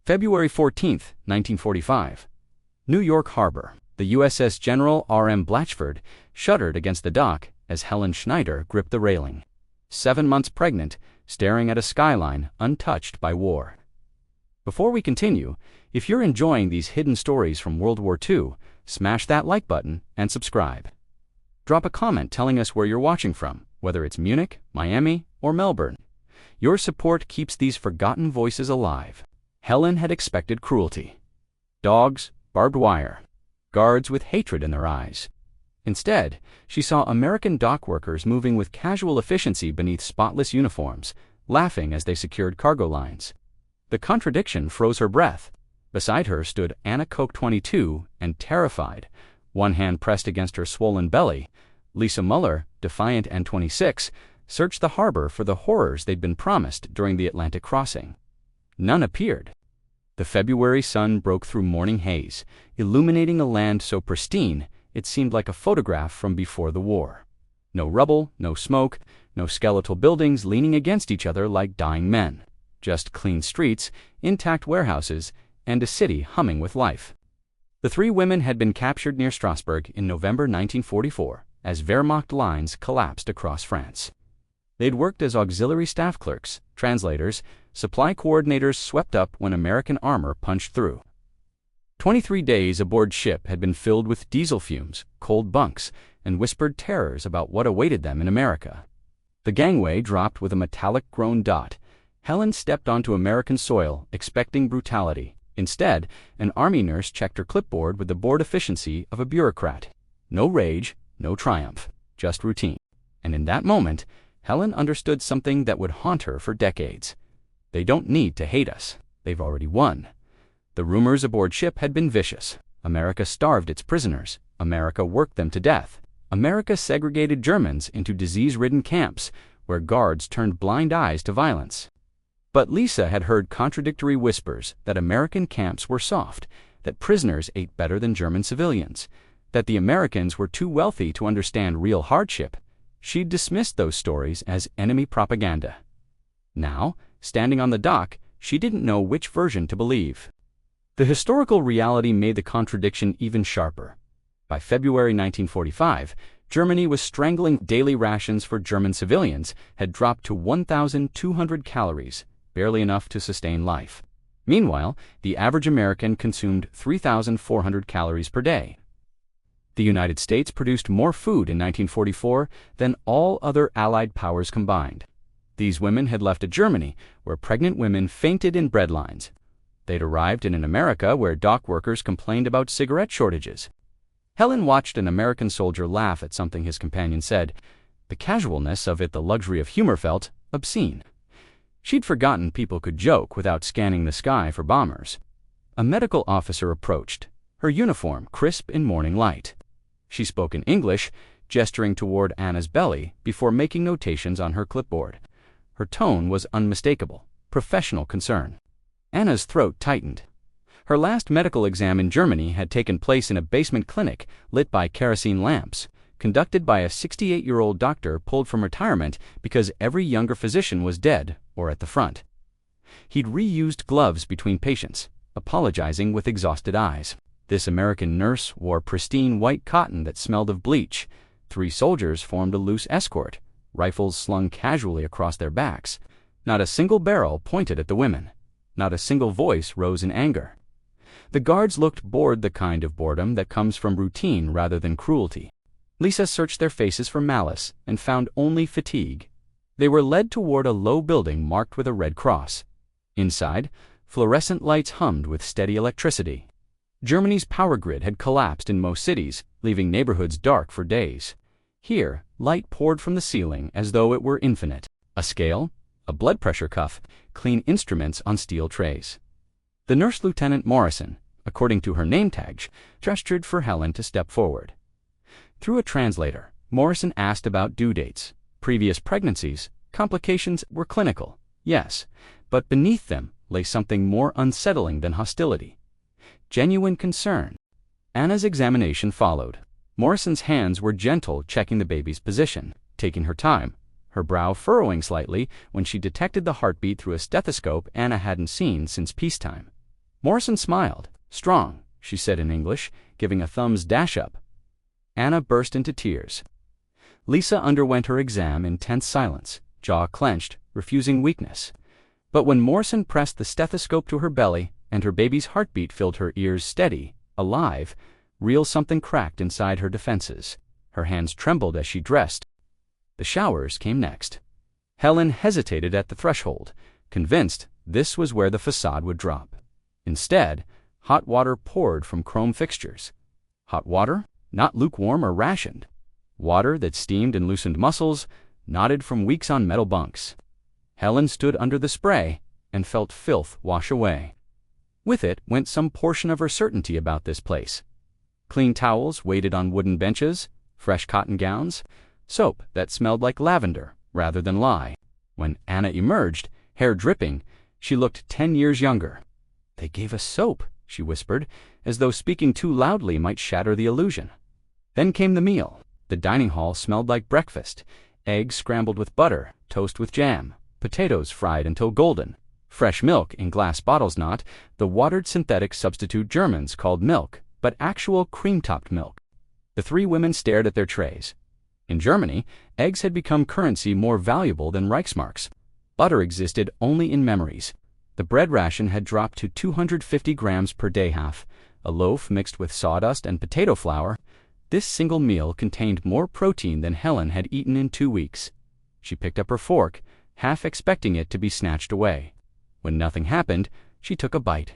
February 14, 1945. New York Harbor. The USS General R.M. Blatchford shuddered against the dock as Helen Schneider gripped the railing. 7 months pregnant, staring at a skyline untouched by war. Before we continue, if you're enjoying these hidden stories from World War II, smash that like button and subscribe. Drop a comment telling us where you're watching from, whether it's Munich, Miami, or Melbourne. Your support keeps these forgotten voices alive. Helen had expected cruelty. Dogs, barbed wire, guards with hatred in their eyes. Instead, she saw American dock workers moving with casual efficiency beneath spotless uniforms, laughing as they secured cargo lines. The contradiction froze her breath. Beside her stood Anna Koch 22 and terrified, one hand pressed against her swollen belly. Lisa Muller, defiant and 26, searched the harbor for the horrors they'd been promised during the Atlantic crossing. None appeared. The February sun broke through morning haze, illuminating a land so pristine it seemed like a photograph from before the war. No rubble, no smoke, no skeletal buildings leaning against each other like dying men. Just clean streets, intact warehouses, and a city humming with life. The 3 women had been captured near Strasbourg in November 1944 as Wehrmacht lines collapsed across France. They'd worked as auxiliary staff clerks, translators, supply coordinators swept up when American armor punched through. 23 days aboard ship had been filled with diesel fumes, cold bunks, and whispered terrors about what awaited them in America. The gangway dropped with a metallic groan dot. Helen stepped onto American soil, expecting brutality. Instead, an army nurse checked her clipboard with the bored efficiency of a bureaucrat. No rage, no triumph, just routine. And in that moment, Helen understood something that would haunt her for decades. They don't need to hate us. They've already won. The rumors aboard ship had been vicious. America starved its prisoners. America worked them to death. America segregated Germans into disease-ridden camps where guards turned blind eyes to violence. But Lisa had heard contradictory whispers that American camps were soft, that prisoners ate better than German civilians, that the Americans were too wealthy to understand real hardship. She'd dismissed those stories as enemy propaganda. Now, standing on the dock, she didn't know which version to believe. The historical reality made the contradiction even sharper. By February 1945, Germany was strangling. Daily rations for German civilians had dropped to 1,200 calories, barely enough to sustain life. Meanwhile, the average American consumed 3,400 calories per day. The United States produced more food in 1944 than all other Allied powers combined. These women had left a Germany where pregnant women fainted in bread lines. They'd arrived in an America where dock workers complained about cigarette shortages. Helen watched an American soldier laugh at something his companion said. The casualness of it, the luxury of humor, felt obscene. She'd forgotten people could joke without scanning the sky for bombers. A medical officer approached, her uniform crisp in morning light. She spoke in English, gesturing toward Anna's belly before making notations on her clipboard. Her tone was unmistakable, professional concern. Anna's throat tightened. Her last medical exam in Germany had taken place in a basement clinic lit by kerosene lamps, conducted by a 68-year-old doctor pulled from retirement because every younger physician was dead or at the front. He'd reused gloves between patients, apologizing with exhausted eyes. This American nurse wore pristine white cotton that smelled of bleach. 3 soldiers formed a loose escort, rifles slung casually across their backs. Not a single barrel pointed at the women. Not a single voice rose in anger. The guards looked bored, the kind of boredom that comes from routine rather than cruelty. Lisa searched their faces for malice and found only fatigue. They were led toward a low building marked with a red cross. Inside, fluorescent lights hummed with steady electricity. Germany's power grid had collapsed in most cities, leaving neighborhoods dark for days. Here, light poured from the ceiling as though it were infinite. A scale, a blood pressure cuff, clean instruments on steel trays. The nurse, Lieutenant Morrison, according to her name tag, gestured for Helen to step forward. Through a translator, Morrison asked about due dates, previous pregnancies. Complications were clinical, yes, but beneath them lay something more unsettling than hostility. Genuine concern. Anna's examination followed. Morrison's hands were gentle, checking the baby's position, taking her time, her brow furrowing slightly when she detected the heartbeat through a stethoscope Anna hadn't seen since peacetime. Morrison smiled. "Strong," she said in English, giving a thumb's dash up. Anna burst into tears. Lisa underwent her exam in tense silence, jaw clenched, refusing weakness. But when Morrison pressed the stethoscope to her belly and her baby's heartbeat filled her ears steady, alive, real, something cracked inside her defenses. Her hands trembled as she dressed. The showers came next. Helen hesitated at the threshold, convinced this was where the facade would drop. Instead, hot water poured from chrome fixtures. Hot water, not lukewarm or rationed. Water that steamed and loosened muscles, knotted from weeks on metal bunks. Helen stood under the spray and felt filth wash away. With it went some portion of her certainty about this place. Clean towels waited on wooden benches, fresh cotton gowns, soap that smelled like lavender rather than lye. When Anna emerged, hair dripping, she looked 10 years younger. "They gave us soap," she whispered, as though speaking too loudly might shatter the illusion. Then came the meal. The dining hall smelled like breakfast: eggs scrambled with butter, toast with jam, potatoes fried until golden, fresh milk in glass bottles, not the watered synthetic substitute Germans called milk, but actual cream-topped milk. The three women stared at their trays. In Germany, eggs had become currency more valuable than Reichsmarks. Butter existed only in memories. The bread ration had dropped to 250 grams per day, half a loaf mixed with sawdust and potato flour. This single meal contained more protein than Helen had eaten in 2 weeks. She picked up her fork, half expecting it to be snatched away. When nothing happened, she took a bite.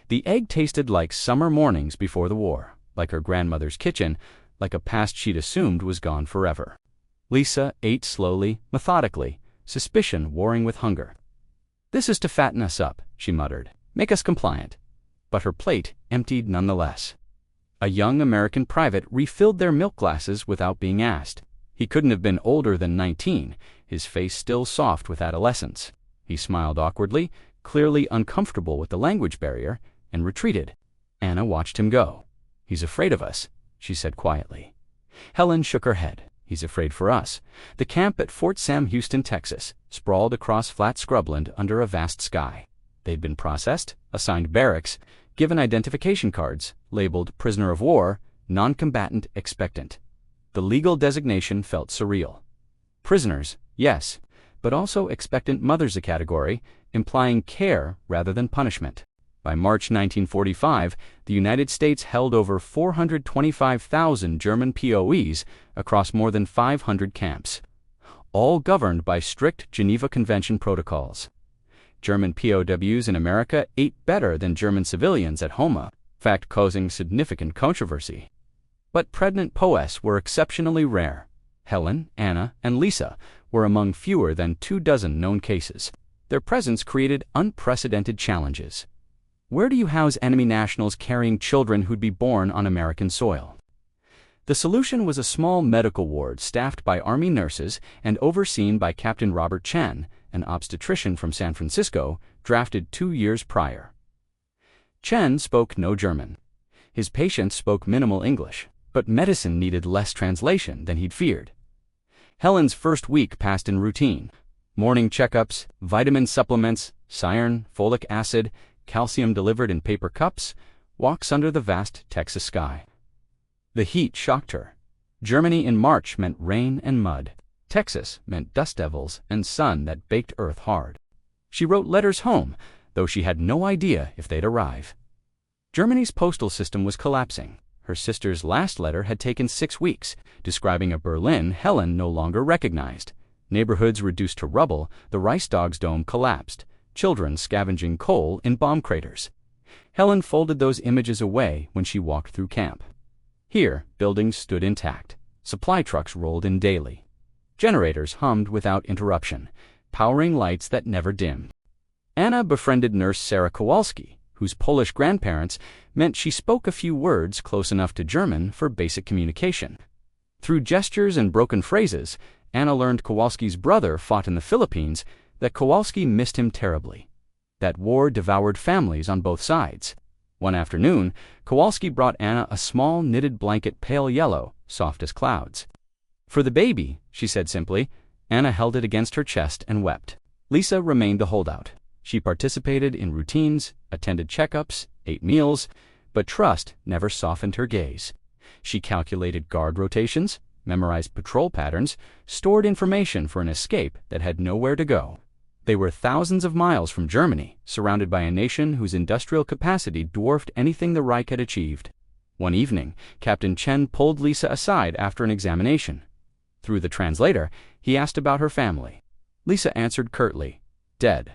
The egg tasted like summer mornings before the war, like her grandmother's kitchen, like a past she'd assumed was gone forever. Lisa ate slowly, methodically, suspicion warring with hunger. "This is to fatten us up," she muttered, "make us compliant." But her plate emptied nonetheless. A young American private refilled their milk glasses without being asked. He couldn't have been older than 19, his face still soft with adolescence. He smiled awkwardly, clearly uncomfortable with the language barrier, and retreated. Anna watched him go. "He's afraid of us," she said quietly. Helen shook her head. "He's afraid for us." The camp at Fort Sam Houston, Texas, sprawled across flat scrubland under a vast sky. They'd been processed, assigned barracks, given identification cards, labeled prisoner of war, non-combatant expectant. The legal designation felt surreal. Prisoners, yes, but also expectant mothers, a category, implying care rather than punishment. By March 1945, the United States held over 425,000 German POWs across more than 500 camps, all governed by strict Geneva Convention protocols. German POWs in America ate better than German civilians at home, fact causing significant controversy. But pregnant POWs were exceptionally rare. Helen, Anna, and Lisa were among fewer than 24 known cases. Their presence created unprecedented challenges. Where do you house enemy nationals carrying children who'd be born on American soil? The solution was a small medical ward staffed by Army nurses and overseen by Captain Robert Chen, an obstetrician from San Francisco, drafted 2 years prior. Chen spoke no German. His patients spoke minimal English, but medicine needed less translation than he'd feared. Helen's first week passed in routine. Morning checkups, vitamin supplements, iron, folic acid, calcium delivered in paper cups, walks under the vast Texas sky. The heat shocked her. Germany in March meant rain and mud. Texas meant dust devils and sun that baked earth hard. She wrote letters home, though she had no idea if they'd arrive. Germany's postal system was collapsing. Her sister's last letter had taken 6 weeks, describing a Berlin Helen no longer recognized. Neighborhoods reduced to rubble, the Reichstag's dome collapsed, children scavenging coal in bomb craters. Helen folded those images away when she walked through camp. Here, buildings stood intact. Supply trucks rolled in daily. Generators hummed without interruption, powering lights that never dimmed. Anna befriended nurse Sarah Kowalski, whose Polish grandparents meant she spoke a few words close enough to German for basic communication. Through gestures and broken phrases, Anna learned Kowalski's brother fought in the Philippines, that Kowalski missed him terribly. That war devoured families on both sides. One afternoon, Kowalski brought Anna a small knitted blanket, pale yellow, soft as clouds. "For the baby," she said simply. Anna held it against her chest and wept. Lisa remained the holdout. She participated in routines, attended checkups, ate meals, but trust never softened her gaze. She calculated guard rotations, memorized patrol patterns, stored information for an escape that had nowhere to go. They were thousands of miles from Germany, surrounded by a nation whose industrial capacity dwarfed anything the Reich had achieved. One evening, Captain Chen pulled Lisa aside after an examination. Through the translator, he asked about her family. Lisa answered curtly, "Dead.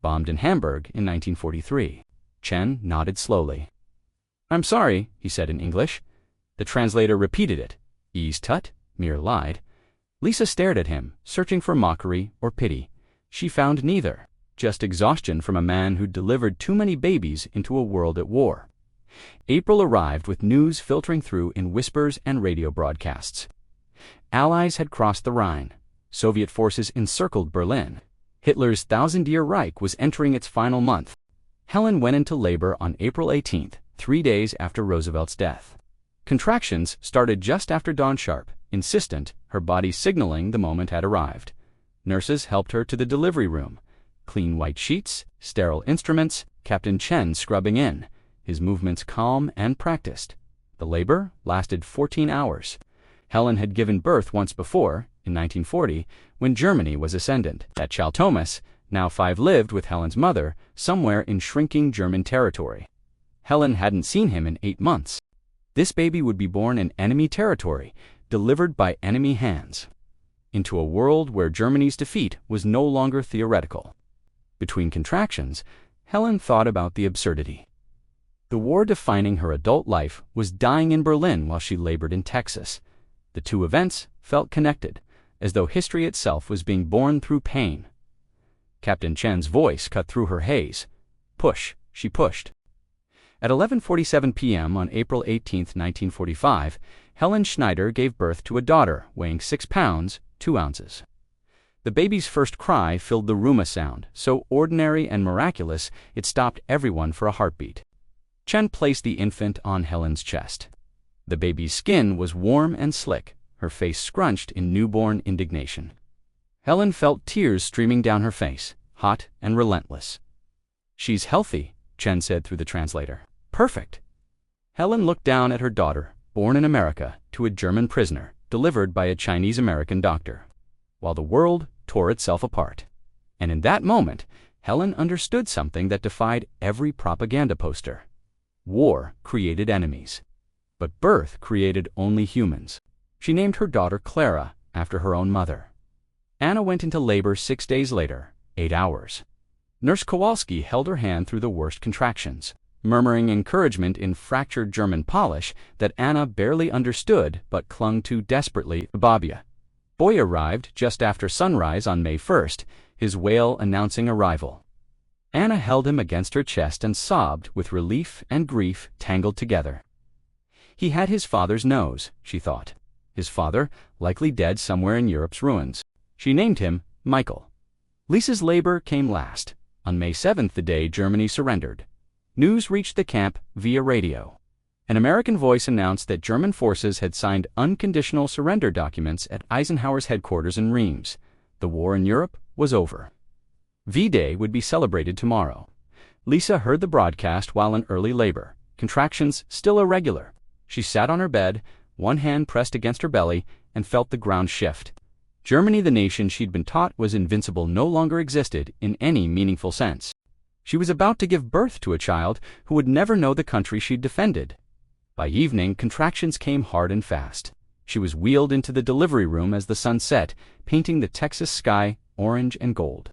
Bombed in Hamburg in 1943. Chen nodded slowly. "I'm sorry," he said in English. The translator repeated it. "Ease tut," Mir lied. Lisa stared at him, searching for mockery or pity. She found neither, just exhaustion from a man who'd delivered too many babies into a world at war. April arrived with news filtering through in whispers and radio broadcasts. Allies had crossed the Rhine. Soviet forces encircled Berlin. Hitler's thousand-year Reich was entering its final month. Helen went into labor on April 18th, 3 days after Roosevelt's death. Contractions started just after dawn sharp, insistent, her body signaling the moment had arrived. Nurses helped her to the delivery room. Clean white sheets, sterile instruments, Captain Chen scrubbing in, his movements calm and practiced. The labor lasted 14 hours. Helen had given birth once before, in 1940, when Germany was ascendant. That child Thomas, now 5, lived with Helen's mother, somewhere in shrinking German territory. Helen hadn't seen him in 8 months. This baby would be born in enemy territory, delivered by enemy hands, into a world where Germany's defeat was no longer theoretical. Between contractions, Helen thought about the absurdity. The war defining her adult life was dying in Berlin while she labored in Texas. The two events felt connected, as though history itself was being born through pain. Captain Chen's voice cut through her haze. "Push," she pushed. At 11:47 p.m. on April 18, 1945, Helen Schneider gave birth to a daughter weighing 6 pounds, 2 ounces. The baby's first cry filled the room, a sound so ordinary and miraculous it stopped everyone for a heartbeat. Chen placed the infant on Helen's chest. The baby's skin was warm and slick, her face scrunched in newborn indignation. Helen felt tears streaming down her face, hot and relentless. "She's healthy," Chen said through the translator. "Perfect." Helen looked down at her daughter, born in America to a German prisoner, delivered by a Chinese-American doctor, while the world tore itself apart. And in that moment, Helen understood something that defied every propaganda poster. War created enemies, but birth created only humans. She named her daughter Clara after her own mother. Anna went into labor 6 days later, 8 hours. Nurse Kowalski held her hand through the worst contractions, murmuring encouragement in fractured German Polish that Anna barely understood but clung to desperately. Babia. Boy arrived just after sunrise on May 1st, his wail announcing arrival. Anna held him against her chest and sobbed with relief and grief tangled together. He had his father's nose, she thought. His father, likely dead somewhere in Europe's ruins. She named him Michael. Lisa's labor came last, on May 7th, the day Germany surrendered. News reached the camp via radio. An American voice announced that German forces had signed unconditional surrender documents at Eisenhower's headquarters in Reims. The war in Europe was over. V-Day would be celebrated tomorrow. Lisa heard the broadcast while in early labor, contractions still irregular. She sat on her bed, one hand pressed against her belly, and felt the ground shift. Germany, the nation she'd been taught was invincible, no longer existed in any meaningful sense. She was about to give birth to a child who would never know the country she'd defended. By evening, contractions came hard and fast. She was wheeled into the delivery room as the sun set, painting the Texas sky orange and gold.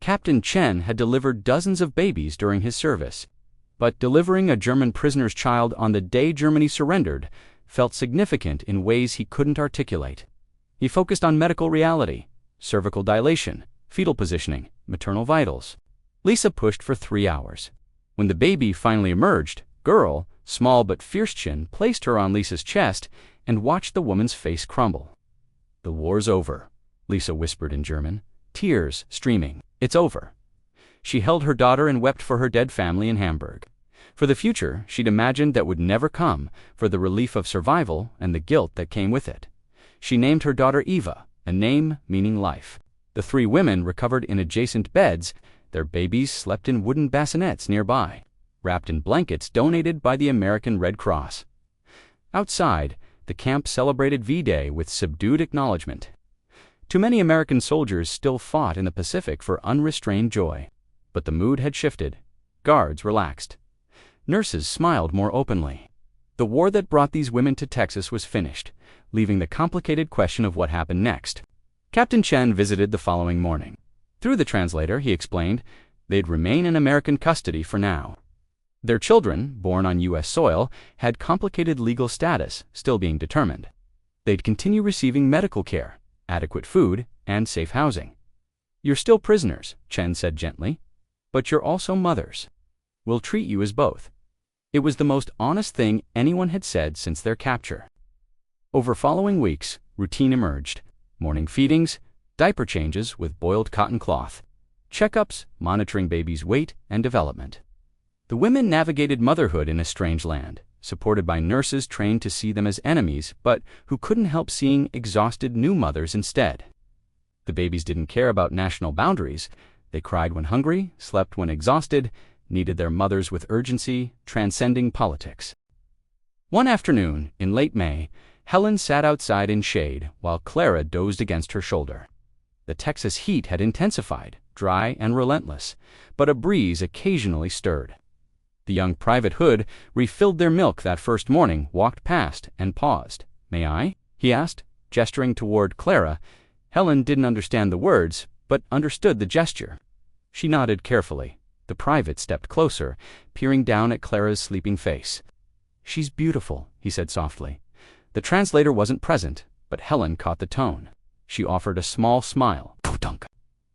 Captain Chen had delivered dozens of babies during his service, but delivering a German prisoner's child on the day Germany surrendered felt significant in ways he couldn't articulate. He focused on medical reality, cervical dilation, fetal positioning, maternal vitals. Lisa pushed for 3 hours. When the baby finally emerged, girl, small but fierce, Chen placed her on Lisa's chest and watched the woman's face crumble. "The war's over," Lisa whispered in German, tears streaming. "It's over." She held her daughter and wept for her dead family in Hamburg, for the future she'd imagined that would never come, for the relief of survival and the guilt that came with it. She named her daughter Eva, a name meaning life. The 3 women recovered in adjacent beds, Their babies slept in wooden bassinets nearby, wrapped in blankets donated by the American Red Cross. Outside, the camp celebrated V-Day with subdued acknowledgement. Too many American soldiers still fought in the Pacific for unrestrained joy. But the mood had shifted. Guards relaxed. Nurses smiled more openly. The war that brought these women to Texas was finished, leaving the complicated question of what happened next. Captain Chen visited the following morning. Through the translator, he explained, they'd remain in American custody for now. Their children, born on U.S. soil, had complicated legal status still being determined. They'd continue receiving medical care, adequate food, and safe housing. You're still prisoners, Chen said gently, but you're also mothers. We'll treat you as both. It was the most honest thing anyone had said since their capture. Over following weeks, routine emerged. Morning feedings, diaper changes with boiled cotton cloth, checkups monitoring babies' weight and development. The women navigated motherhood in a strange land, supported by nurses trained to see them as enemies, but who couldn't help seeing exhausted new mothers instead. The babies didn't care about national boundaries. They cried when hungry, slept when exhausted, needed their mothers with urgency, transcending politics. One afternoon, in late May, Helen sat outside in shade while Clara dozed against her shoulder. The Texas heat had intensified, dry and relentless, but a breeze occasionally stirred. The young Private Hood refilled their milk that first morning, walked past, and paused. "May I?" he asked, gesturing toward Clara. Helen didn't understand the words, but understood the gesture. She nodded carefully. The private stepped closer, peering down at Clara's sleeping face. "She's beautiful," he said softly. The translator wasn't present, but Helen caught the tone. She offered a small smile. "Dunk."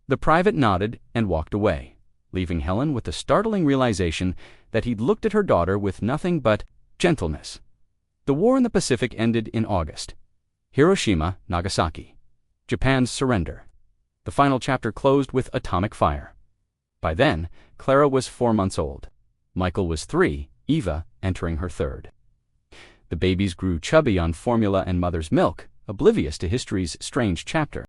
The private nodded and walked away, leaving Helen with the startling realization that he'd looked at her daughter with nothing but gentleness. The war in the Pacific ended in August. Hiroshima, Nagasaki. Japan's surrender. The final chapter closed with atomic fire. By then, Clara was 4 months old. Michael was 3, Eva entering her 3rd. The babies grew chubby on formula and mother's milk, oblivious to history's strange chapter.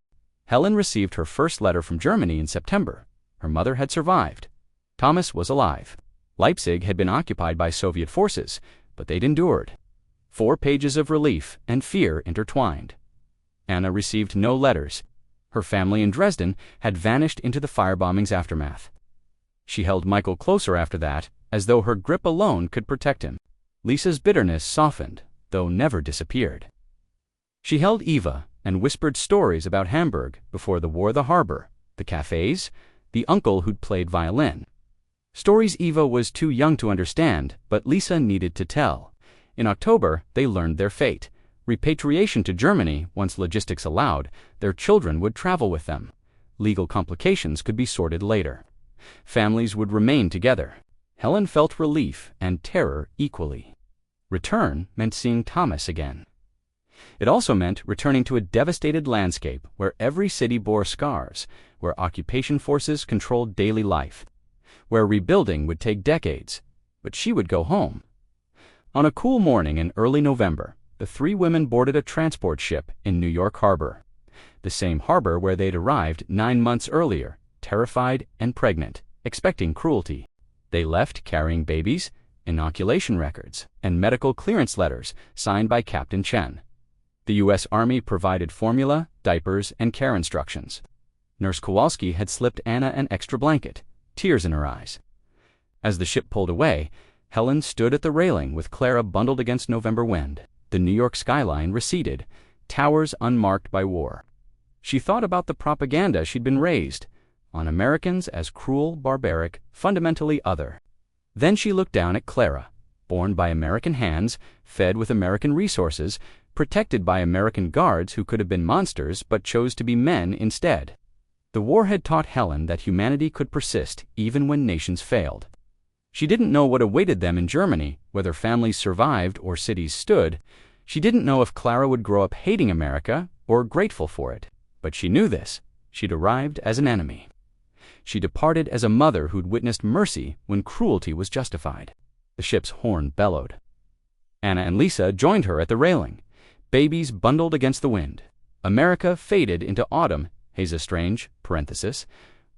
Helen received her first letter from Germany in September. Her mother had survived. Thomas was alive. Leipzig had been occupied by Soviet forces, but they'd endured. 4 pages of relief and fear intertwined. Anna received no letters. Her family in Dresden had vanished into the firebombing's aftermath. She held Michael closer after that, as though her grip alone could protect him. Lisa's bitterness softened, though never disappeared. She held Eva and whispered stories about Hamburg before the war, the harbor, the cafes, the uncle who'd played violin. Stories Eva was too young to understand, but Lisa needed to tell. In October, they learned their fate. Repatriation to Germany, once logistics allowed, their children would travel with them. Legal complications could be sorted later. Families would remain together. Helen felt relief and terror equally. Return meant seeing Thomas again. It also meant returning to a devastated landscape where every city bore scars, where occupation forces controlled daily life, where rebuilding would take decades, but she would go home. On a cool morning in early November, the 3 women boarded a transport ship in New York Harbor, the same harbor where they'd arrived 9 months earlier, terrified and pregnant, expecting cruelty. They left carrying babies, inoculation records, and medical clearance letters signed by Captain Chen. The U.S. Army provided formula, diapers, and care instructions. Nurse Kowalski had slipped Anna an extra blanket, tears in her eyes. As the ship pulled away, Helen stood at the railing with Clara bundled against November wind. The New York skyline receded, towers unmarked by war. She thought about the propaganda she'd been raised on Americans as cruel, barbaric, fundamentally other. Then she looked down at Clara, born by American hands, fed with American resources, protected by American guards who could have been monsters but chose to be men instead. The war had taught Helen that humanity could persist even when nations failed. She didn't know what awaited them in Germany, whether families survived or cities stood. She didn't know if Clara would grow up hating America or grateful for it. But she knew this. She'd arrived as an enemy. She departed as a mother who'd witnessed mercy when cruelty was justified. The ship's horn bellowed. Anna and Lisa joined her at the railing, babies bundled against the wind. America faded into autumn, Haza Strange, parenthesis,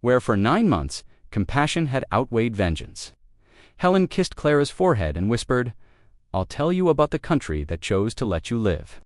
where for 9 months, compassion had outweighed vengeance. Helen kissed Clara's forehead and whispered, "I'll tell you about the country that chose to let you live."